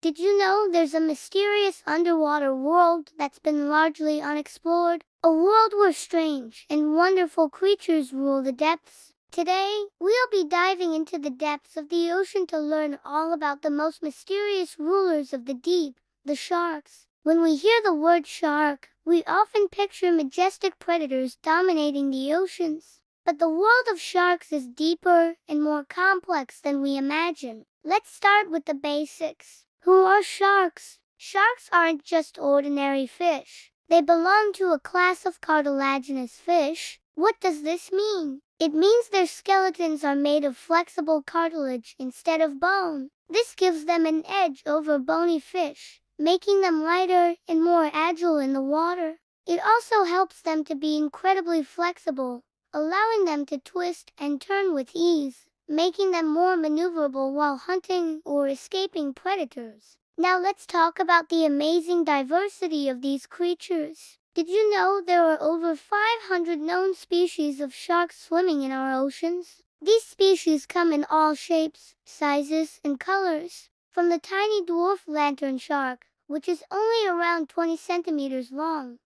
Did you know there's a mysterious underwater world that's been largely unexplored? A world where strange and wonderful creatures rule the depths. Today, we'll be diving into the depths of the ocean to learn all about the most mysterious rulers of the deep, the sharks. When we hear the word shark, we often picture majestic predators dominating the oceans. But the world of sharks is deeper and more complex than we imagine. Let's start with the basics. Who are sharks? Sharks aren't just ordinary fish. They belong to a class of cartilaginous fish. What does this mean? It means their skeletons are made of flexible cartilage instead of bone. This gives them an edge over bony fish, making them lighter and more agile in the water. It also helps them to be incredibly flexible, allowing them to twist and turn with ease, making them more maneuverable while hunting or escaping predators. Now let's talk about the amazing diversity of these creatures. Did you know there are over 500 known species of sharks swimming in our oceans? These species come in all shapes, sizes, and colors. From the tiny dwarf lantern shark, which is only around 20 centimeters long,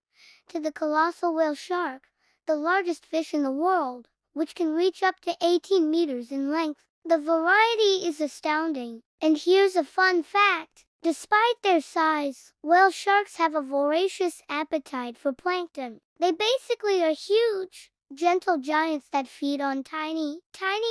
to the colossal whale shark, the largest fish in the world, which can reach up to 18 meters in length. The variety is astounding. And here's a fun fact. Despite their size, whale sharks have a voracious appetite for plankton. They basically are huge, gentle giants that feed on tiny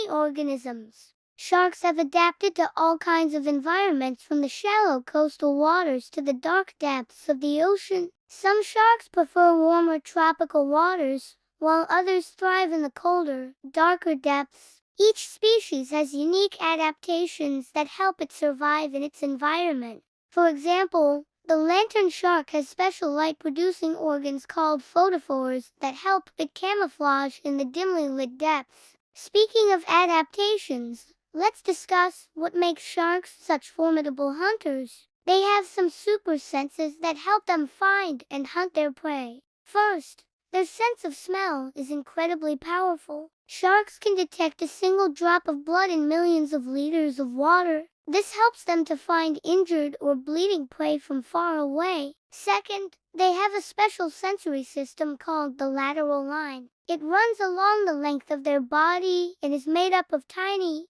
organisms. Sharks have adapted to all kinds of environments, from the shallow coastal waters to the dark depths of the ocean. Some sharks prefer warmer tropical waters, while others thrive in the colder, darker depths. Each species has unique adaptations that help it survive in its environment. For example, the lantern shark has special light-producing organs called photophores that help it camouflage in the dimly lit depths. Speaking of adaptations, let's discuss what makes sharks such formidable hunters. They have some super senses that help them find and hunt their prey. First, their sense of smell is incredibly powerful. Sharks can detect a single drop of blood in millions of liters of water. This helps them to find injured or bleeding prey from far away. Second, they have a special sensory system called the lateral line. It runs along the length of their body and is made up of tiny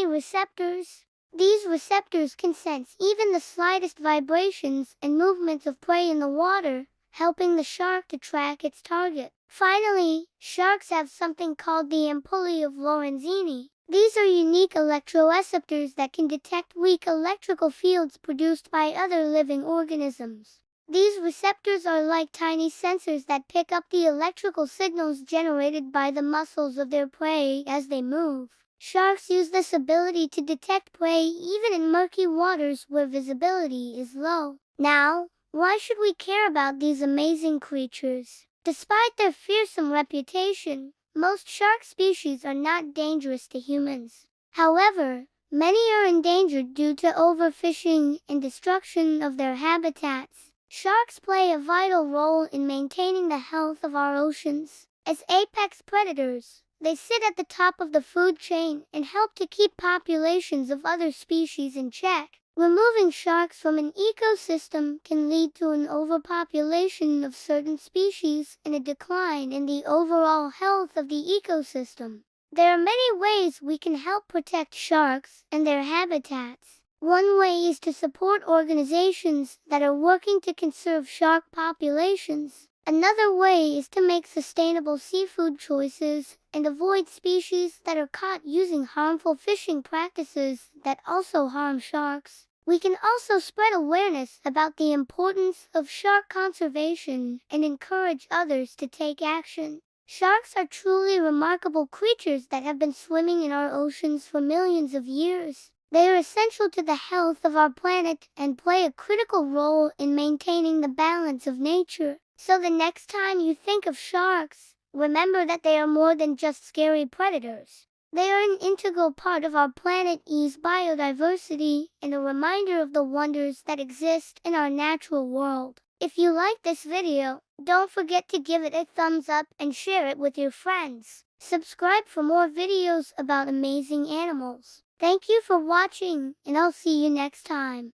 receptors. These receptors can sense even the slightest vibrations and movements of prey in the water, helping the shark to track its target. Finally, sharks have something called the ampullae of Lorenzini. These are unique electroreceptors that can detect weak electrical fields produced by other living organisms. These receptors are like tiny sensors that pick up the electrical signals generated by the muscles of their prey as they move. Sharks use this ability to detect prey even in murky waters where visibility is low. Now, why should we care about these amazing creatures? Despite their fearsome reputation, most shark species are not dangerous to humans. However, many are endangered due to overfishing and destruction of their habitats. Sharks play a vital role in maintaining the health of our oceans. As apex predators, they sit at the top of the food chain and help to keep populations of other species in check. Removing sharks from an ecosystem can lead to an overpopulation of certain species and a decline in the overall health of the ecosystem. There are many ways we can help protect sharks and their habitats. One way is to support organizations that are working to conserve shark populations. Another way is to make sustainable seafood choices and avoid species that are caught using harmful fishing practices that also harm sharks. We can also spread awareness about the importance of shark conservation and encourage others to take action. Sharks are truly remarkable creatures that have been swimming in our oceans for millions of years. They are essential to the health of our planet and play a critical role in maintaining the balance of nature. So the next time you think of sharks, remember that they are more than just scary predators. They are an integral part of our planet's biodiversity and a reminder of the wonders that exist in our natural world. If you like this video, don't forget to give it a thumbs up and share it with your friends. Subscribe for more videos about amazing animals. Thank you for watching, and I'll see you next time.